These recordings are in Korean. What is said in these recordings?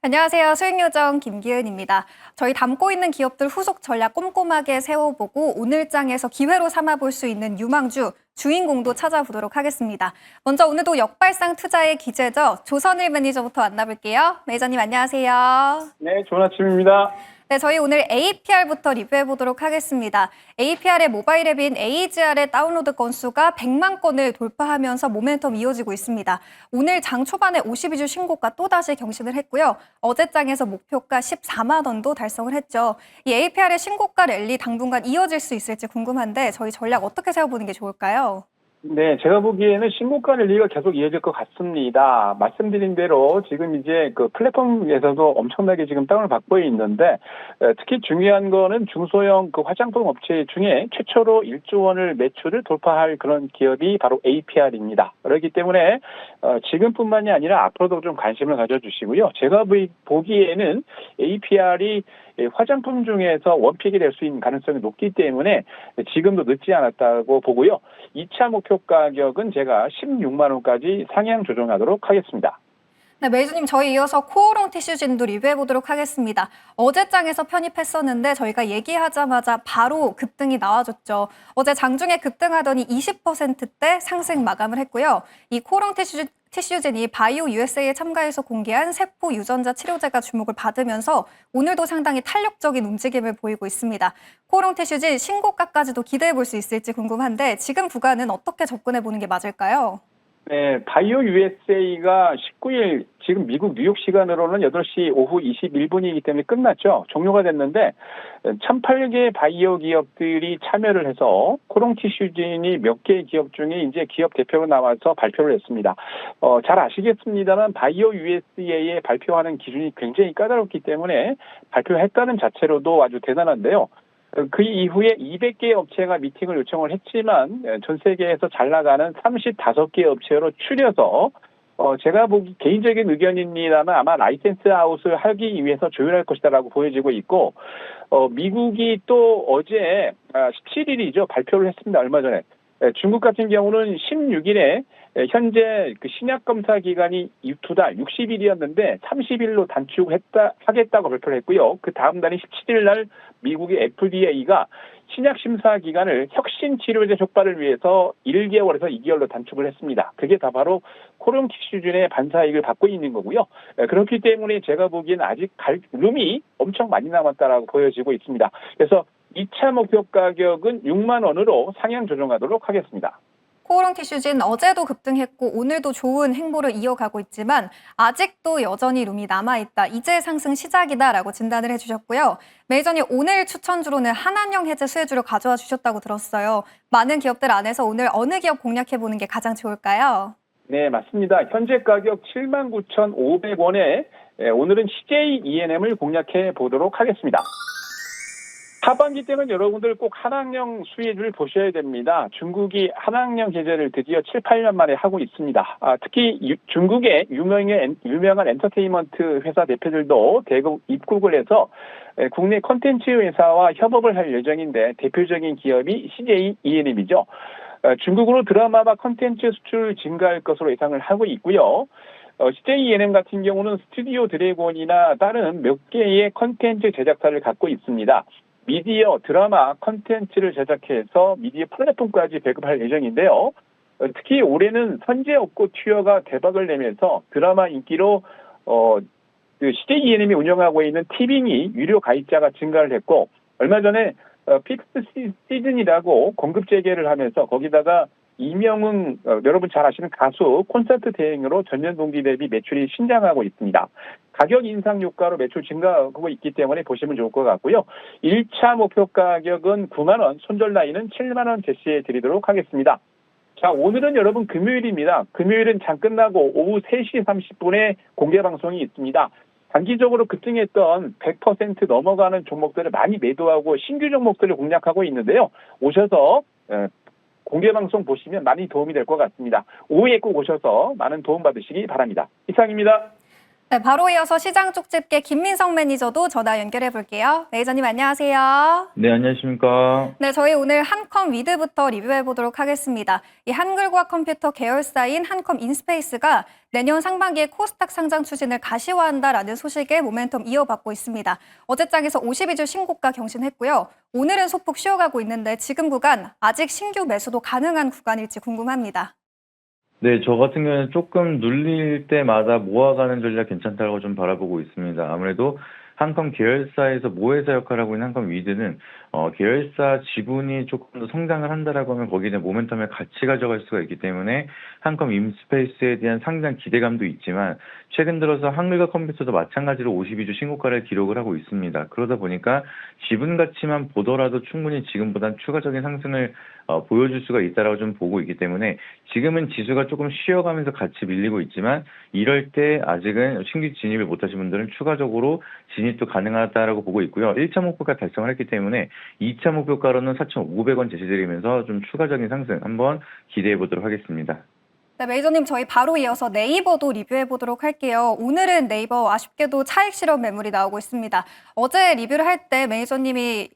안녕하세요. 수익요정 김기은입니다. 저희 담고 있는 기업들 후속 전략 꼼꼼하게 세워보고 오늘장에서 기회로 삼아볼 수 있는 유망주, 주인공도 찾아보도록 하겠습니다. 먼저 오늘도 역발상 투자의 기재죠. 조선일 매니저부터 만나볼게요. 매니저님 안녕하세요. 네, 좋은 아침입니다. 네, 저희 오늘 APR부터 리뷰해보도록 하겠습니다. APR의 모바일 앱인 AGR의 다운로드 건수가 100만 건을 돌파하면서 모멘텀 이어지고 있습니다. 오늘 장 초반에 52주 신고가 또다시 경신을 했고요. 어제장에서 목표가 14만 원도 달성을 했죠. 이 APR의 신고가 랠리 당분간 이어질 수 있을지 궁금한데 저희 전략 어떻게 세워보는 게 좋을까요? 네, 제가 보기에는 신고가 랠리가 계속 이어질 것 같습니다. 말씀드린 대로 지금 이제 그 플랫폼에서도 엄청나게 지금 다운을 받고 있는데, 특히 중요한 거는 중소형 그 화장품 업체 중에 최초로 1조 원을 매출을 돌파할 그런 기업이 바로 APR입니다. 그렇기 때문에 지금뿐만이 아니라 앞으로도 좀 관심을 가져주시고요. 제가 보기에는 APR이 화장품 중에서 원픽이 될 수 있는 가능성이 높기 때문에 지금도 늦지 않았다고 보고요. 2차 목표 가격은 제가 16만 원까지 상향 조정하도록 하겠습니다. 네, 매니저님 저희 이어서 코오롱 티슈진도 리뷰해보도록 하겠습니다. 어제장에서 편입했었는데 저희가 얘기하자마자 바로 급등이 나와줬죠. 어제 장중에 급등하더니 20%대 상승 마감을 했고요. 이 코오롱 티슈진이 바이오 USA에 참가해서 공개한 세포 유전자 치료제가 주목을 받으면서 오늘도 상당히 탄력적인 움직임을 보이고 있습니다. 코오롱 티슈진 신고가까지도 기대해볼 수 있을지 궁금한데 지금 구간은 어떻게 접근해보는 게 맞을까요? 네, 바이오 USA가 19일 지금 미국 뉴욕 시간으로는 8시 오후 21분이기 때문에 끝났죠. 종료가 됐는데 1,008개 바이오 기업들이 참여를 해서 코롱 티슈진이 몇 개 기업 중에 이제 기업 대표가 나와서 발표를 했습니다. 잘 아시겠습니다만 바이오 USA에 발표하는 기준이 굉장히 까다롭기 때문에 발표했다는 자체로도 아주 대단한데요. 그 이후에 200개 업체가 미팅을 요청을 했지만 전 세계에서 잘 나가는 35개 업체로 추려서 제가 보기 개인적인 의견입니다만 아마 라이센스 아웃을 하기 위해서 조율할 것이다라고 보여지고 있고 미국이 또 어제 17일이죠. 발표를 했습니다. 얼마 전에. 중국 같은 경우는 16일에 현재 그 신약 검사 기간이 2달 60일이었는데 30일로 하겠다고 발표를 했고요. 그 다음 날인 17일 날 미국의 FDA가 신약 심사 기간을 혁신 치료제 효과를 위해서 1개월에서 2개월로 단축을 했습니다. 그게 다 바로 코롱 티슈진의 반사이익을 받고 있는 거고요. 그렇기 때문에 제가 보기엔 아직 갈 룸이 엄청 많이 남았다라고 보여지고 있습니다. 그래서 2차 목표 가격은 6만 원으로 상향 조정하도록 하겠습니다. 코오롱 티슈진 어제도 급등했고 오늘도 좋은 행보를 이어가고 있지만 아직도 여전히 룸이 남아있다. 이제 상승 시작이다라고 진단을 해주셨고요. 매니저님 오늘 추천주로는 한한령 해제 수혜주를 가져와 주셨다고 들었어요. 많은 기업들 안에서 오늘 어느 기업 공략해보는 게 가장 좋을까요? 네, 맞습니다. 현재 가격 79,500원에 오늘은 CJ ENM을 공략해 보도록 하겠습니다. 하반기 때는 여러분들 꼭 한학령 수혜주를 보셔야 됩니다. 중국이 한학령 제재를 드디어 7, 8년 만에 하고 있습니다. 특히 중국의 유명한 엔터테인먼트 회사 대표들도 대거 입국을 해서 국내 콘텐츠 회사와 협업을 할 예정인데 대표적인 기업이 CJ ENM이죠. 중국으로 드라마와 콘텐츠 수출 증가할 것으로 예상을 하고 있고요. CJ ENM 같은 경우는 스튜디오 드래곤이나 다른 몇 개의 콘텐츠 제작사를 갖고 있습니다. 미디어, 드라마, 콘텐츠를 제작해서 미디어 플랫폼까지 배급할 예정인데요. 특히 올해는 선제업고 튜어가 대박을 내면서 드라마 인기로 그 CJ ENM이 운영하고 있는 티빙이 유료 가입자가 증가를 했고 얼마 전에 픽스 시즌이라고 공급 재개를 하면서 거기다가 이명웅 여러분 잘 아시는 가수 콘서트 대행으로 전년 동기 대비 매출이 신장하고 있습니다. 가격 인상 효과로 매출 증가하고 있기 때문에 보시면 좋을 것 같고요. 1차 목표 가격은 9만 원, 손절 라인은 7만 원 제시해 드리도록 하겠습니다. 자, 오늘은 여러분 금요일입니다. 금요일은 장 끝나고 오후 3시 30분에 공개 방송이 있습니다. 단기적으로 급등했던 100% 넘어가는 종목들을 많이 매도하고 신규 종목들을 공략하고 있는데요. 오셔서 공개 방송 보시면 많이 도움이 될 것 같습니다. 오후에 꼭 오셔서 많은 도움 받으시기 바랍니다. 이상입니다. 네, 바로 이어서 시장 쪽집게 김민성 매니저도 전화 연결해 볼게요. 매니저님 안녕하세요. 네, 안녕하십니까. 네, 저희 오늘 한컴 위드부터 리뷰해 보도록 하겠습니다. 이 한글과학 컴퓨터 계열사인 한컴 인스페이스가 내년 상반기에 코스닥 상장 추진을 가시화한다라는 소식에 모멘텀 이어받고 있습니다. 어제장에서 52주 신고가 경신했고요. 오늘은 소폭 쉬어가고 있는데 지금 구간 아직 신규 매수도 가능한 구간일지 궁금합니다. 네, 저 같은 경우는 조금 눌릴 때마다 모아가는 전략 괜찮다고 좀 바라보고 있습니다. 아무래도 한컴 계열사에서 모회사 역할을 하고 있는 한컴 위드는 계열사 지분이 조금 더 성장을 한다라고 하면 거기에 모멘텀을 같이 가져갈 수가 있기 때문에 한컴 인스페이스에 대한 상장 기대감도 있지만 최근 들어서 한글과 컴퓨터도 마찬가지로 52주 신고가를 기록을 하고 있습니다. 그러다 보니까 지분 가치만 보더라도 충분히 지금보단 추가적인 상승을 보여줄 수가 있다라고 좀 보고 있기 때문에 지금은 지수가 조금 쉬어가면서 같이 밀리고 있지만 이럴 때 아직은 신규 진입을 못하신 분들은 추가적으로 진입도 가능하다라고 보고 있고요. 1차 목표가 달성을 했기 때문에 2차 목표가로는 4,500원 제시드리면서 좀 추가적인 상승 한번 기대해 보도록 하겠습니다. 네, 매니저님 저희 바로 이어서 네이버도 리뷰해 보도록 할게요. 오늘은 네이버 아쉽게도 차익 실현 매물이 나오고 있습니다. 어제 리뷰를 할 때 매니저님이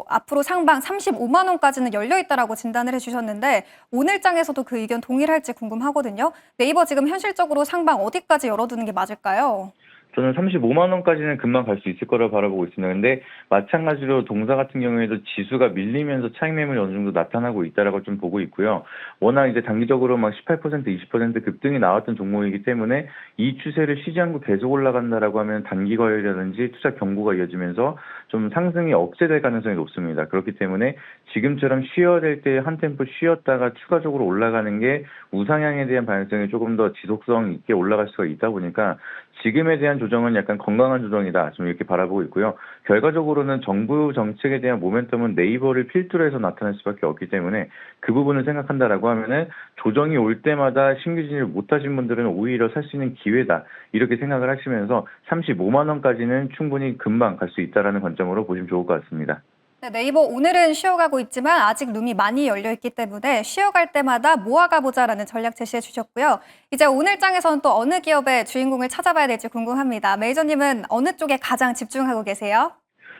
앞으로 상방 35만 원까지는 열려 있다라고 진단을 해주셨는데 오늘 장에서도 그 의견 동일할지 궁금하거든요. 네이버 지금 현실적으로 상방 어디까지 열어두는 게 맞을까요? 저는 35만 원까지는 금방 갈 수 있을 거라고 바라보고 있습니다. 근데 마찬가지로 동사 같은 경우에도 지수가 밀리면서 차익 매물이 어느 정도 나타나고 있다라고 좀 보고 있고요. 워낙 이제 단기적으로 막 18%, 20% 급등이 나왔던 종목이기 때문에 이 추세를 쉬지 않고 계속 올라간다라고 하면 단기 거래라든지 투자 경고가 이어지면서 좀 상승이 억제될 가능성이 높습니다. 그렇기 때문에 지금처럼 쉬어야 될 때 한 템포 쉬었다가 추가적으로 올라가는 게 우상향에 대한 방향성이 조금 더 지속성 있게 올라갈 수가 있다 보니까 지금에 대한 조정은 약간 건강한 조정이다. 좀 이렇게 바라보고 있고요. 결과적으로는 정부 정책에 대한 모멘텀은 네이버를 필두로 해서 나타날 수밖에 없기 때문에 그 부분을 생각한다라고 하면은 조정이 올 때마다 신규 진입을 못하신 분들은 오히려 살 수 있는 기회다. 이렇게 생각을 하시면서 35만 원까지는 충분히 금방 갈 수 있다라는 관점으로 보시면 좋을 것 같습니다. 네, 네이버 오늘은 쉬어가고 있지만 아직 룸이 많이 열려 있기 때문에 쉬어갈 때마다 모아가보자라는 전략 제시해 주셨고요. 이제 오늘 장에서는 또 어느 기업의 주인공을 찾아봐야 될지 궁금합니다. 매니저님은 어느 쪽에 가장 집중하고 계세요?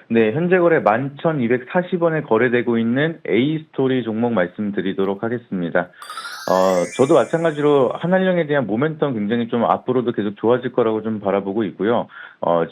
네, 현재 거래 11,240원에 거래되고 있는 A스토리 종목 말씀드리도록 하겠습니다. 저도 마찬가지로 한한령에 대한 모멘텀 굉장히 좀 앞으로도 계속 좋아질 거라고 좀 바라보고 있고요.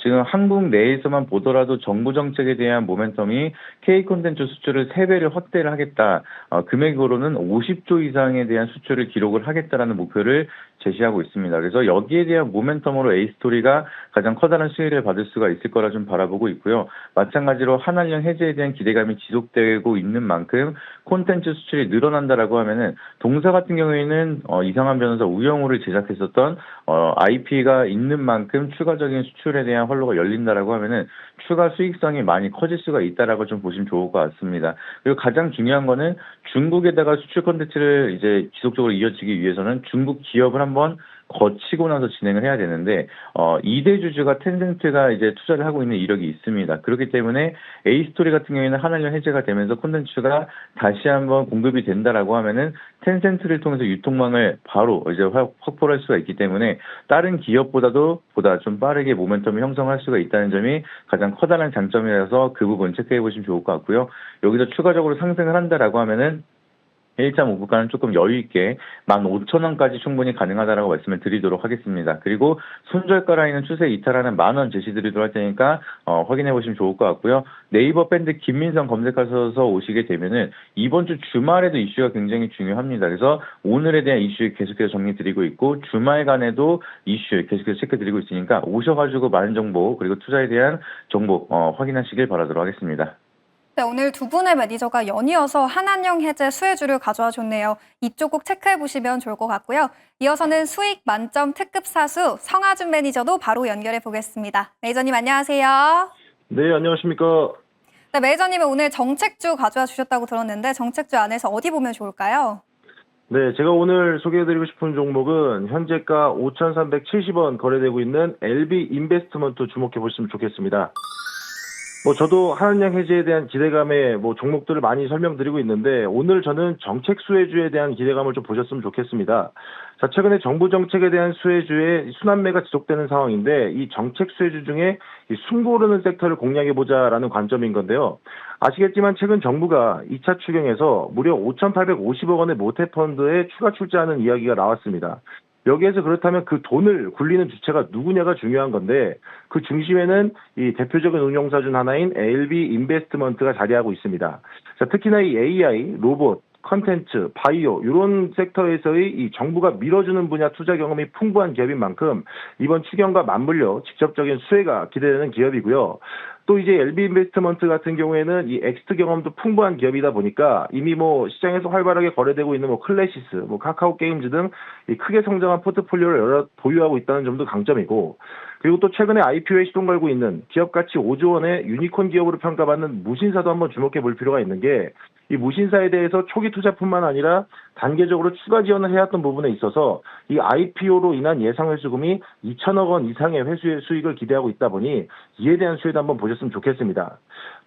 지금 한국 내에서만 보더라도 정부 정책에 대한 모멘텀이 K 콘텐츠 수출을 3배를 확대를 하겠다. 금액으로는 50조 이상에 대한 수출을 기록을 하겠다라는 목표를 제시하고 있습니다. 그래서 여기에 대한 모멘텀으로 A스토리가 가장 커다란 수혜를 받을 수가 있을 거라 좀 바라보고 있고요. 마찬가지로 한한령 해제에 대한 기대감이 지속되고 있는 만큼 콘텐츠 수출이 늘어난다라고 하면은 동사 같은 경우에는 이상한 변호사 우영우를 제작했었던 IP가 있는 만큼 추가적인 수출에 대한 활로가 열린다라고 하면은 추가 수익성이 많이 커질 수가 있다라고 좀 보시면 좋을 것 같습니다. 그리고 가장 중요한 거는 중국에다가 수출 콘텐츠를 이제 지속적으로 이어지기 위해서는 중국 기업을 한번 거치고 나서 진행을 해야 되는데 2대 주주가 텐센트가 이제 투자를 하고 있는 이력이 있습니다. 그렇기 때문에 A스토리 같은 경우에는 한한령 해제가 되면서 콘텐츠가 다시 한번 공급이 된다라고 하면은 텐센트를 통해서 유통망을 바로 이제 확보할 수가 있기 때문에 다른 기업보다도 보다 좀 빠르게 모멘텀을 형성할 수가 있다는 점이 가장 커다란 장점이라서 그 부분 체크해 보시면 좋을 것 같고요. 여기서 추가적으로 상승을 한다라고 하면은 1차 목표가는 조금 여유 있게 15,000원까지 충분히 가능하다라고 말씀을 드리도록 하겠습니다. 그리고 손절가 라인은 추세 이탈하는 10,000원 제시드리도록 할 테니까 확인해 보시면 좋을 것 같고요. 네이버 밴드 김민성 검색하셔서 오시게 되면은 이번 주 주말에도 이슈가 굉장히 중요합니다. 그래서 오늘에 대한 이슈 계속해서 정리 드리고 있고 주말간에도 이슈 계속해서 체크 드리고 있으니까 오셔가지고 많은 정보 그리고 투자에 대한 정보 확인하시길 바라도록 하겠습니다. 네, 오늘 두 분의 매니저가 연이어서 한한령 해제 수혜주를 가져와 줬네요. 이쪽 꼭 체크해 보시면 좋을 것 같고요. 이어서는 수익 만점 특급 사수 성하준 매니저도 바로 연결해 보겠습니다. 매니저님 안녕하세요. 네, 안녕하십니까. 네, 매니저님은 오늘 정책주 가져와 주셨다고 들었는데 정책주 안에서 어디 보면 좋을까요? 네, 제가 오늘 소개해드리고 싶은 종목은 현재가 5,370원 거래되고 있는 LB 인베스트먼트 주목해 보시면 좋겠습니다. 저도 한한령 해제에 대한 기대감에 종목들을 많이 설명드리고 있는데 오늘 저는 정책 수혜주에 대한 기대감을 좀 보셨으면 좋겠습니다. 자, 최근에 정부 정책에 대한 수혜주의 순환매가 지속되는 상황인데 이 정책 수혜주 중에 이 숨고르는 섹터를 공략해보자라는 관점인 건데요. 아시겠지만 최근 정부가 2차 추경에서 무려 5,850억 원의 모태펀드에 추가 출자하는 이야기가 나왔습니다. 여기에서 그렇다면 그 돈을 굴리는 주체가 누구냐가 중요한 건데 그 중심에는 이 대표적인 운용사 중 하나인 LB 인베스트먼트가 자리하고 있습니다. 자, 특히나 이 AI, 로봇, 컨텐츠, 바이오 이런 섹터에서의 이 정부가 밀어주는 분야 투자 경험이 풍부한 기업인 만큼 이번 추경과 맞물려 직접적인 수혜가 기대되는 기업이고요. 또 이제 LB 인베스트먼트 같은 경우에는 이 엑스트 경험도 풍부한 기업이다 보니까 이미 뭐 시장에서 활발하게 거래되고 있는 뭐 클래시스, 뭐 카카오 게임즈 등 이 크게 성장한 포트폴리오를 여러 보유하고 있다는 점도 강점이고 그리고 또 최근에 IPO에 시동 걸고 있는 기업 가치 5조 원의 유니콘 기업으로 평가받는 무신사도 한번 주목해 볼 필요가 있는 게 이 무신사에 대해서 초기 투자뿐만 아니라 단계적으로 추가 지원을 해왔던 부분에 있어서 이 IPO로 인한 예상 회수금이 2천억 원 이상의 회수의 수익을 기대하고 있다 보니 이에 대한 수혜도 한번 보셨으면 좋겠습니다.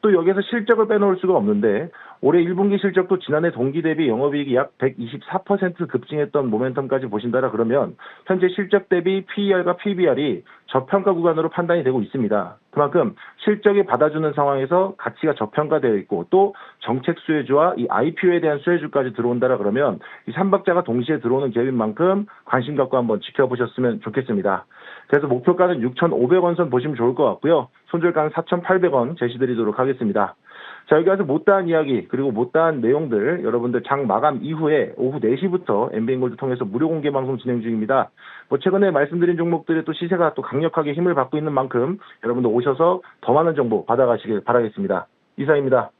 또 여기서 실적을 빼놓을 수가 없는데 올해 1분기 실적도 지난해 동기 대비 영업이익이 약 124% 급증했던 모멘텀까지 보신다라 그러면 현재 실적 대비 PER과 PBR이 저평가 구간으로 판단이 되고 있습니다. 그만큼 실적이 받아주는 상황에서 가치가 저평가되어 있고 또 정책 수혜주와 이 IPO에 대한 수혜주까지 들어온다라 그러면 이 3박자가 동시에 들어오는 기업인 만큼 관심 갖고 한번 지켜보셨으면 좋겠습니다. 그래서 목표가는 6,500원 선 보시면 좋을 것 같고요. 손절가는 4,800원 제시드리도록 하겠습니다. 자, 여기 와서 못다한 이야기 그리고 못다한 내용들 여러분들 장 마감 이후에 오후 4시부터 MBN골드 통해서 무료 공개 방송 진행 중입니다. 뭐 최근에 말씀드린 종목들의 또 시세가 또 강력하게 힘을 받고 있는 만큼 여러분들 오셔서 더 많은 정보 받아가시길 바라겠습니다. 이상입니다.